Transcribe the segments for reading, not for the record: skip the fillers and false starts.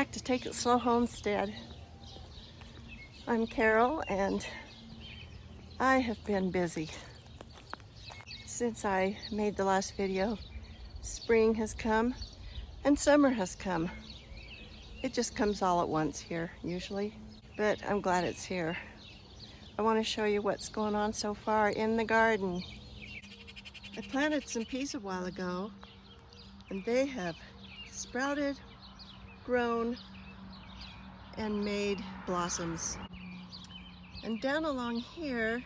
back to Take It Slow Homestead. I'm Carol and I have been busy. Since I made the last video, spring has come and summer has come. It just comes all at once here usually, but I'm glad it's here. I want to show you what's going on so far in the garden. I planted some peas a while ago and they have sprouted, grown, and made blossoms. And down along here,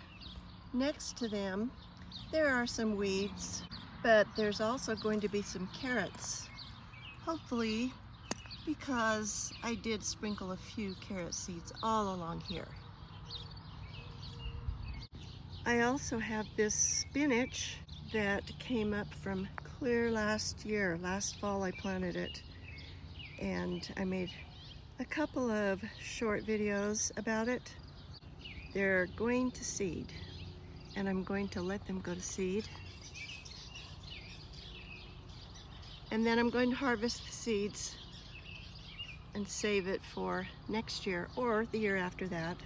next to them, there are some weeds, but there's also going to be some carrots. Hopefully, because I did sprinkle a few carrot seeds all along here. I also have this spinach that came up from clear last year. Last fall I planted it, and I made a couple of short videos about it. They're going to seed, and I'm going to let them go to seed. And then I'm going to harvest the seeds and save it for next year or the year after that.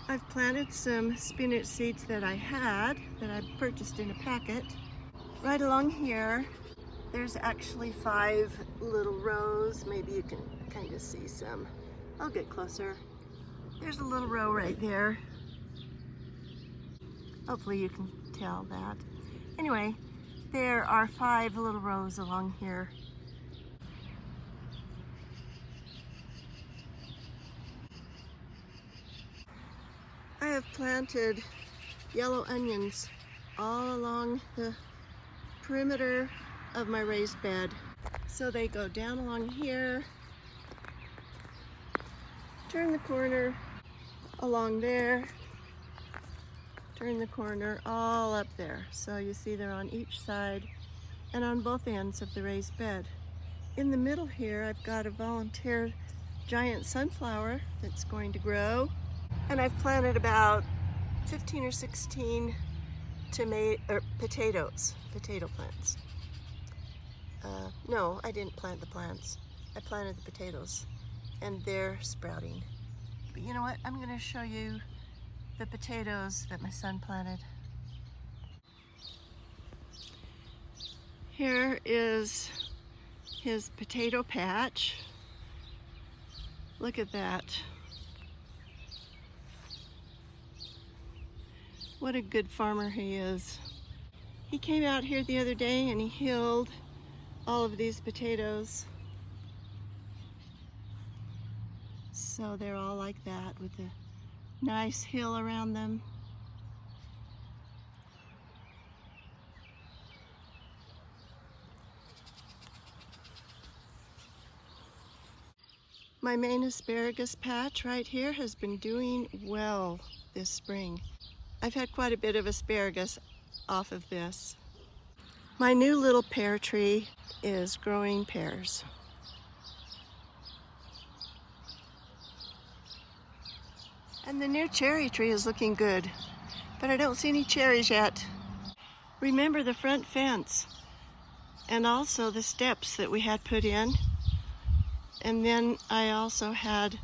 I've planted some spinach seeds that I purchased in a packet. Right along here, there's actually 5 little rows. Maybe you can kind of see some. I'll get closer. There's a little row right there. Hopefully you can tell that. Anyway, there are 5 little rows along here. I have planted yellow onions all along the perimeter of my raised bed. So they go down along here, turn the corner along there, turn the corner all up there. So you see they're on each side and on both ends of the raised bed. In the middle here, I've got a volunteer giant sunflower that's going to grow. And I've planted about 15 or 16 potato plants. No, I didn't plant the plants. I planted the potatoes, and they're sprouting. But you know what? I'm going to show you the potatoes that my son planted. Here is his potato patch. Look at that. What a good farmer he is. He came out here the other day and he healed all of these potatoes. So they're all like that with a nice hill around them. My main asparagus patch right here has been doing well this spring. I've had quite a bit of asparagus off of this. My new little pear tree is growing pears. And the new cherry tree is looking good, but I don't see any cherries yet. Remember the front fence and also the steps that we had put in. And then I also had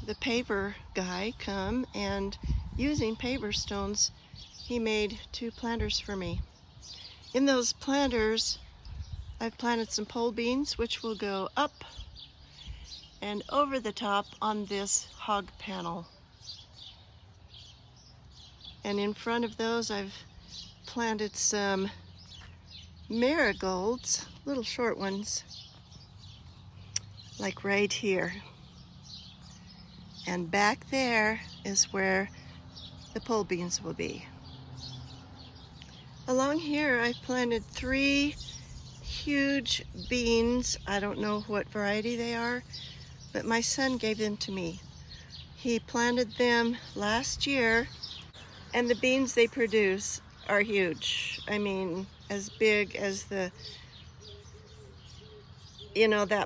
the paver guy come, and using paver stones, he made 2 planters for me. In those planters, I've planted some pole beans, which will go up and over the top on this hog panel. And in front of those, I've planted some marigolds, little short ones, like right here. And back there is where the pole beans will be. Along here I've planted 3 huge beans. I don't know what variety they are, but my son gave them to me. He planted them last year, and the beans they produce are huge. I mean, as big as that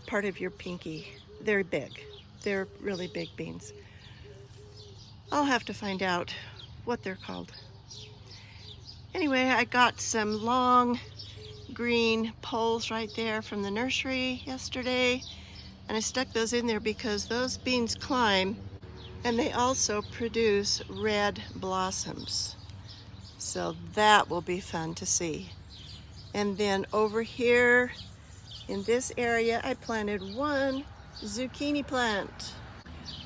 part of your pinky. They're big. They're really big beans. I'll have to find out what they're called. Anyway, I got some long green poles right there from the nursery yesterday, And I stuck those in there because those beans climb, and they also produce red blossoms. So that will be fun to see. And then over here in this area, I planted one zucchini plant.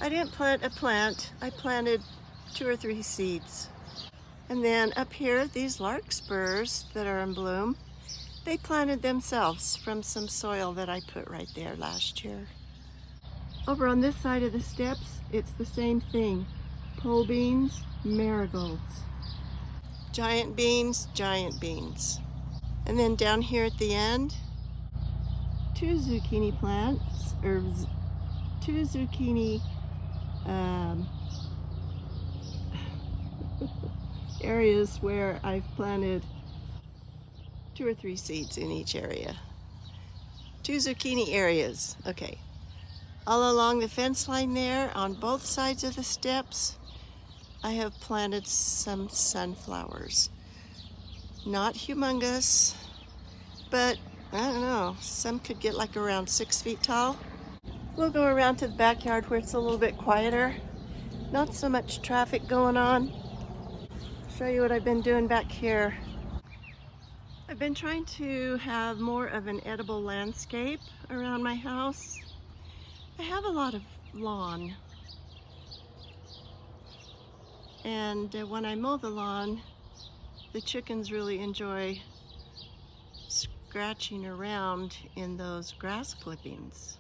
I didn't plant a plant, I planted 2 or 3 seeds. And then up here, these larkspurs that are in bloom, they planted themselves from some soil that I put right there last year. Over on this side of the steps, it's the same thing. Pole beans, marigolds. Giant beans, giant beans. And then down here at the end, 2 zucchini plants, or 2 zucchini areas where I've planted 2 or 3 seeds in each area. 2 zucchini areas, okay. All along the fence line there, on both sides of the steps, I have planted some sunflowers. Not humongous, but I don't know, some could get like around 6 feet tall. We'll go around to the backyard where it's a little bit quieter. Not so much traffic going on. Show you what I've been doing back here. I've been trying to have more of an edible landscape around my house. I have a lot of lawn. And when I mow the lawn, the chickens really enjoy scratching around in those grass clippings.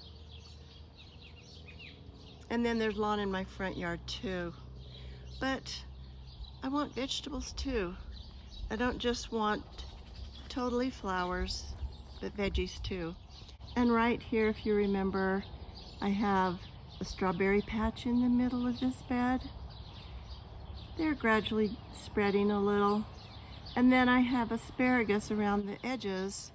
And then there's lawn in my front yard too. But I want vegetables too. I don't just want totally flowers, but veggies too. And right here, if you remember, I have a strawberry patch in the middle of this bed. They're gradually spreading a little. And then I have asparagus around the edges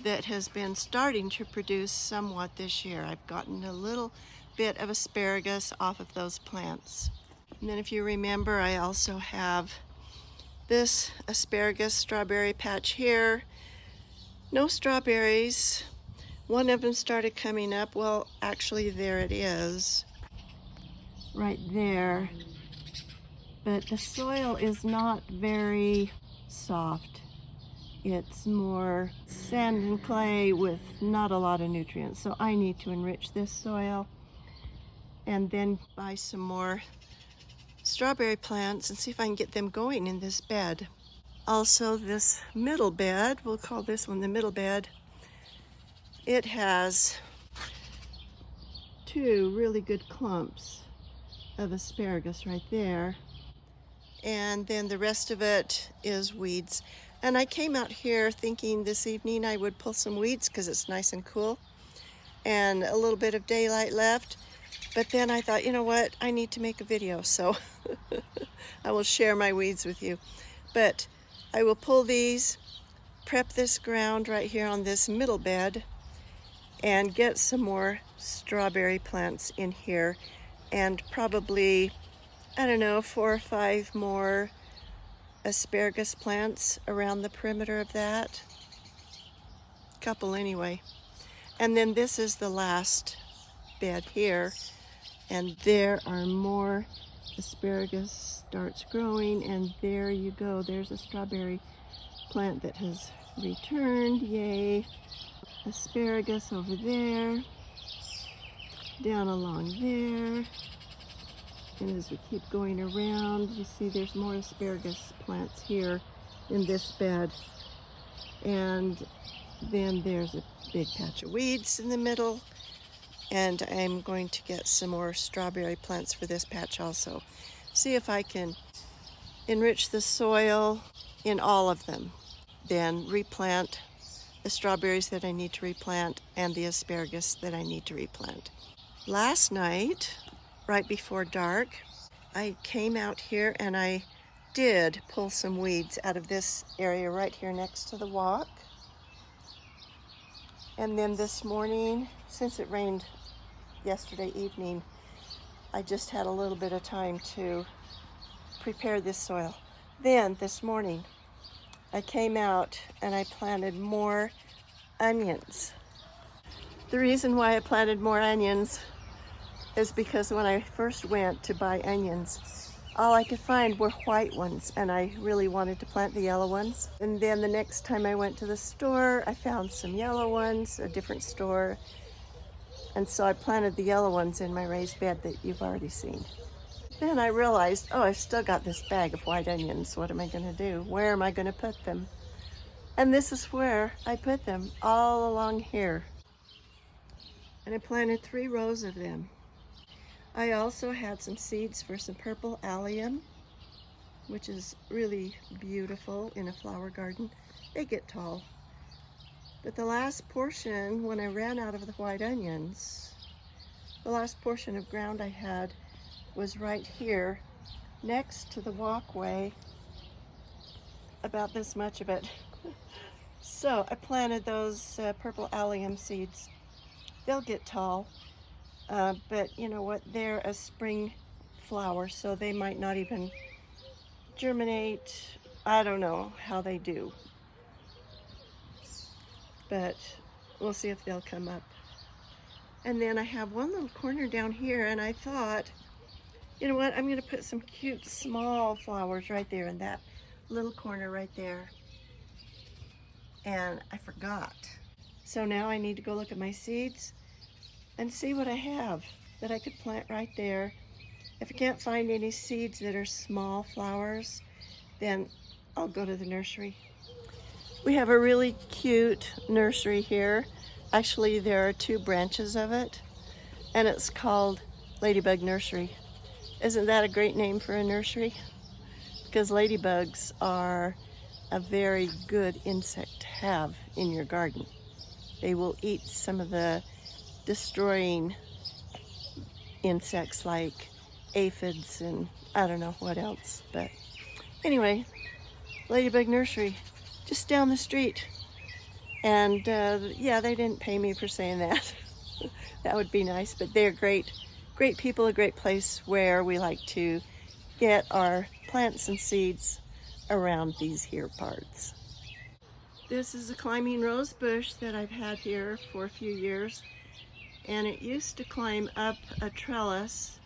that has been starting to produce somewhat this year. I've gotten a little bit of asparagus off of those plants. And then if you remember, I also have this asparagus strawberry patch here. No strawberries. One of them started coming up. Well, actually there it is. Right there. But the soil is not very soft. It's more sand and clay with not a lot of nutrients. So I need to enrich this soil and then buy some more strawberry plants and see if I can get them going in this bed. Also, this middle bed, we'll call this one the middle bed, it has 2 really good clumps of asparagus right there. And then the rest of it is weeds. And I came out here thinking this evening I would pull some weeds because it's nice and cool and a little bit of daylight left. But then I thought, you know what, I need to make a video, so I will share my weeds with you. But I will pull these, prep this ground right here on this middle bed, and get some more strawberry plants in here, and probably, I don't know, 4 or 5 more asparagus plants around the perimeter of that. Couple anyway. And then this is the last bed here. And there are more asparagus starts growing, and there you go. There's a strawberry plant that has returned. Yay. Asparagus over there. Down along there. And as we keep going around, you see there's more asparagus plants here in this bed. And then there's a big patch of weeds in the middle. And I'm going to get some more strawberry plants for this patch also. See if I can enrich the soil in all of them. Then replant the strawberries that I need to replant and the asparagus that I need to replant. Last night, right before dark, I came out here and I did pull some weeds out of this area right here next to the walk. And then this morning, since it rained yesterday evening, I just had a little bit of time to prepare this soil. Then this morning, I came out and I planted more onions. The reason why I planted more onions is because when I first went to buy onions, all I could find were white ones, and I really wanted to plant the yellow ones. And then the next time I went to the store, I found some yellow ones, a different store, and so I planted the yellow ones in my raised bed that you've already seen. Then I realized, oh, I've still got this bag of white onions. What am I going to do? Where am I going to put them? And this is where I put them, all along here. And I planted 3 rows of them. I also had some seeds for some purple allium, which is really beautiful in a flower garden. They get tall. But the last portion, when I ran out of the white onions, the last portion of ground I had was right here next to the walkway, about this much of it. So I planted those purple allium seeds. They'll get tall. But you know what, they're a spring flower, so they might not even germinate. I don't know how they do, but we'll see if they'll come up. And then I have one little corner down here, and I thought, you know what, I'm going to put some cute small flowers right there in that little corner right there. And I forgot. So now I need to go look at my seeds and see what I have that I could plant right there. If I can't find any seeds that are small flowers, then I'll go to the nursery. We have a really cute nursery here. Actually, there are 2 branches of it, and it's called Ladybug Nursery. Isn't that a great name for a nursery? Because ladybugs are a very good insect to have in your garden. They will eat some of the destroying insects like aphids and I don't know what else. But anyway, Ladybug Nursery, just down the street. And yeah, they didn't pay me for saying that. That would be nice, but they're great people, a great place where we like to get our plants and seeds around these here parts. This is a climbing rose bush that I've had here for a few years, and it used to climb up a trellis,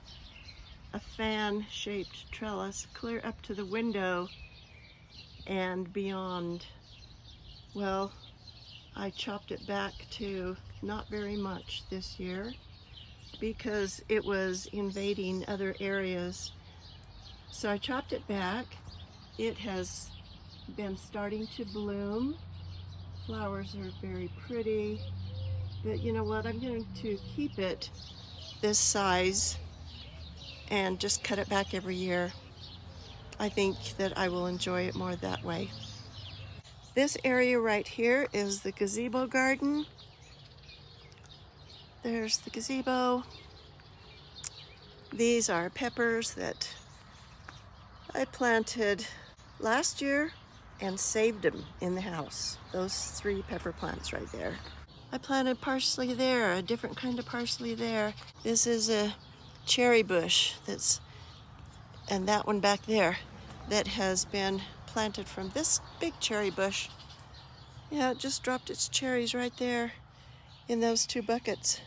a fan-shaped trellis, clear up to the window and beyond. Well, I chopped it back to not very much this year because it was invading other areas. So I chopped it back. It has been starting to bloom. Flowers are very pretty, but you know what? I'm going to keep it this size and just cut it back every year. I think that I will enjoy it more that way. This area right here is the gazebo garden. There's the gazebo. These are peppers that I planted last year and saved them in the house. Those 3 pepper plants right there. I planted parsley there, a different kind of parsley there. This is a cherry bush and that one back there that has been planted from this big cherry bush. Yeah, it just dropped its cherries right there in those 2 buckets.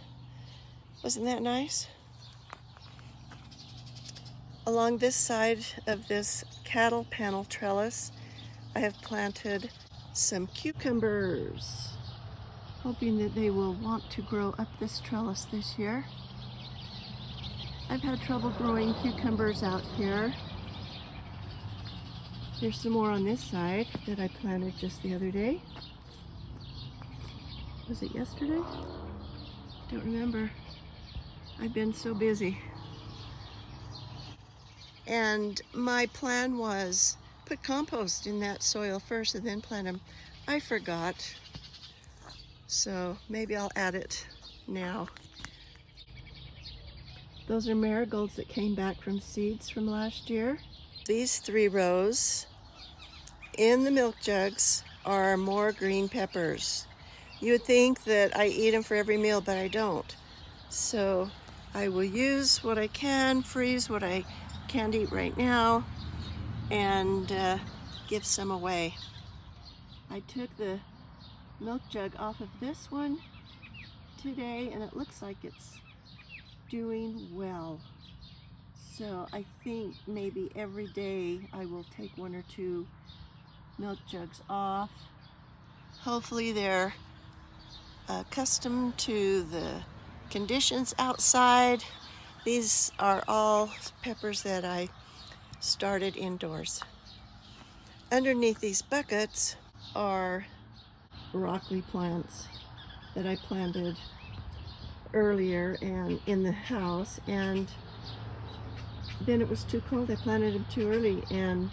Wasn't that nice? Along this side of this cattle panel trellis, I have planted some cucumbers, hoping that they will want to grow up this trellis this year. I've had trouble growing cucumbers out here. There's some more on this side that I planted just the other day. Was it yesterday? Don't remember. I've been so busy. And my plan was put compost in that soil first and then plant them. I forgot. So maybe I'll add it now. Those are marigolds that came back from seeds from last year. These 3 rows in the milk jugs are more green peppers. You would think that I eat them for every meal, but I don't. So I will use what I can, freeze what I can't eat right now, and give some away. I took the milk jug off of this one today, and it looks like it's doing well. So I think maybe every day I will take 1 or 2 milk jugs off. Hopefully they're accustomed to the conditions outside. These are all peppers that I started indoors. Underneath these buckets are broccoli plants that I planted earlier and in the house, and then it was too cold. I planted them too early and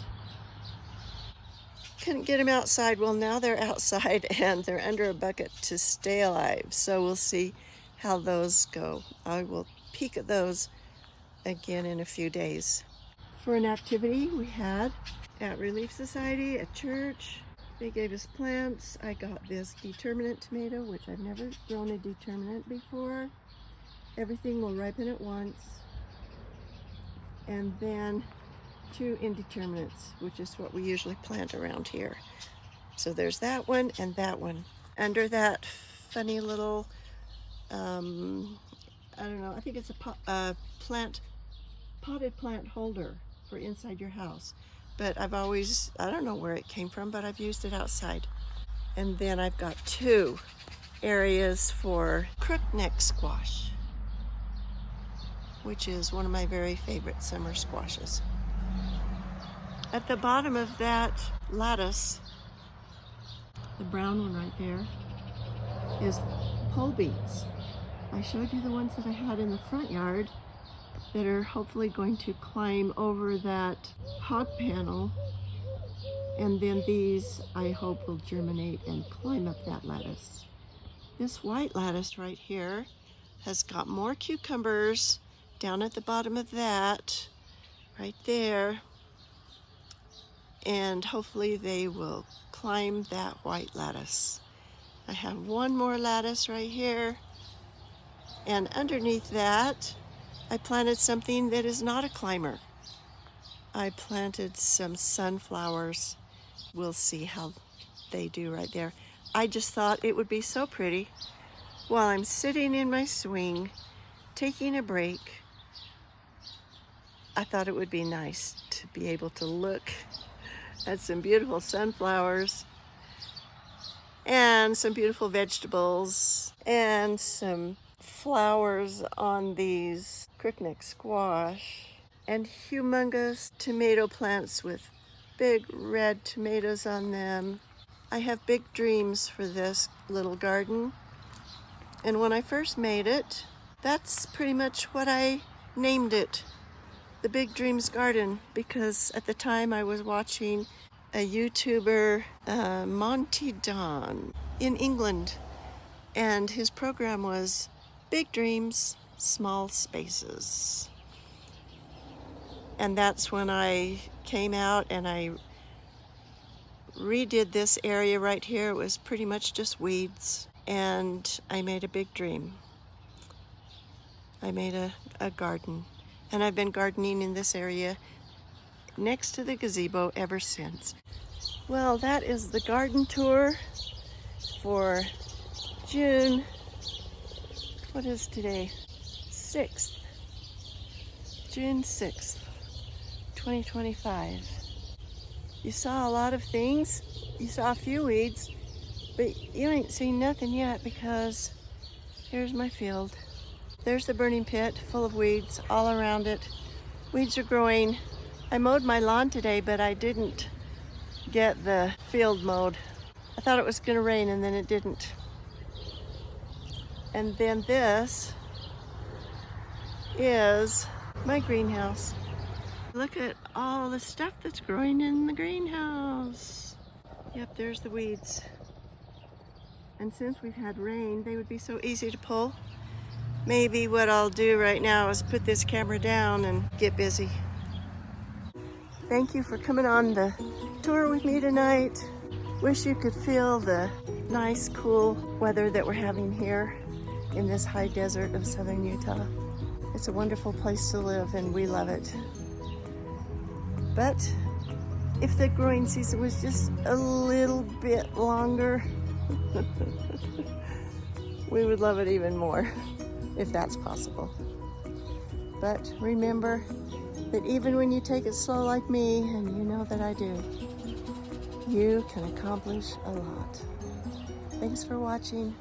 couldn't get them outside. Well, now they're outside and they're under a bucket to stay alive. So we'll see how those go. I will peek at those again in a few days. For an activity we had at Relief Society, at church, they gave us plants. I got this determinate tomato, which I've never grown a determinate before. Everything will ripen at once. And then 2 indeterminates, which is what we usually plant around here. So there's that one and that one. Under that funny little, I don't know, I think it's a potted plant holder for inside your house. But I've always, I don't know where it came from, but I've used it outside. And then I've got 2 areas for crookneck squash, which is one of my very favorite summer squashes. At the bottom of that lattice, the brown one right there, is pole beets. I showed you the ones that I had in the front yard that are hopefully going to climb over that hog panel, and then these I hope will germinate and climb up that lattice. This white lattice right here has got more cucumbers down at the bottom of that, right there, and hopefully they will climb that white lattice. I have 1 more lattice right here, and underneath that I planted something that is not a climber. I planted some sunflowers. We'll see how they do right there. I just thought it would be so pretty while I'm sitting in my swing, taking a break. I thought it would be nice to be able to look at some beautiful sunflowers and some beautiful vegetables and some flowers on these crookneck squash and humongous tomato plants with big red tomatoes on them. I have big dreams for this little garden, and when I first made it, that's pretty much what I named it, the Big Dreams Garden, because at the time I was watching a YouTuber, Monty Don, in England, and his program was Big Dreams, Small Spaces. And that's when I came out and I redid this area right here. It was pretty much just weeds, and I made a big dream. I made a garden, and I've been gardening in this area next to the gazebo ever since. Well, that is the garden tour for June, what is today? 6th, June 6th, 2025. You saw a lot of things. You saw a few weeds, but you ain't seen nothing yet because here's my field. There's the burning pit full of weeds all around it. Weeds are growing. I mowed my lawn today, but I didn't get the field mowed. I thought it was gonna rain and then it didn't. And then this is my greenhouse. Look at all the stuff that's growing in the greenhouse. Yep, there's the weeds. And since we've had rain, they would be so easy to pull. Maybe what I'll do right now is put this camera down and get busy. Thank you for coming on the tour with me tonight. Wish you could feel the nice, cool weather that we're having here in this high desert of southern Utah. It's a wonderful place to live and we love it. But if the growing season was just a little bit longer, we would love it even more if that's possible. But remember that even when you take it slow like me, and you know that I do, you can accomplish a lot. Thanks for watching.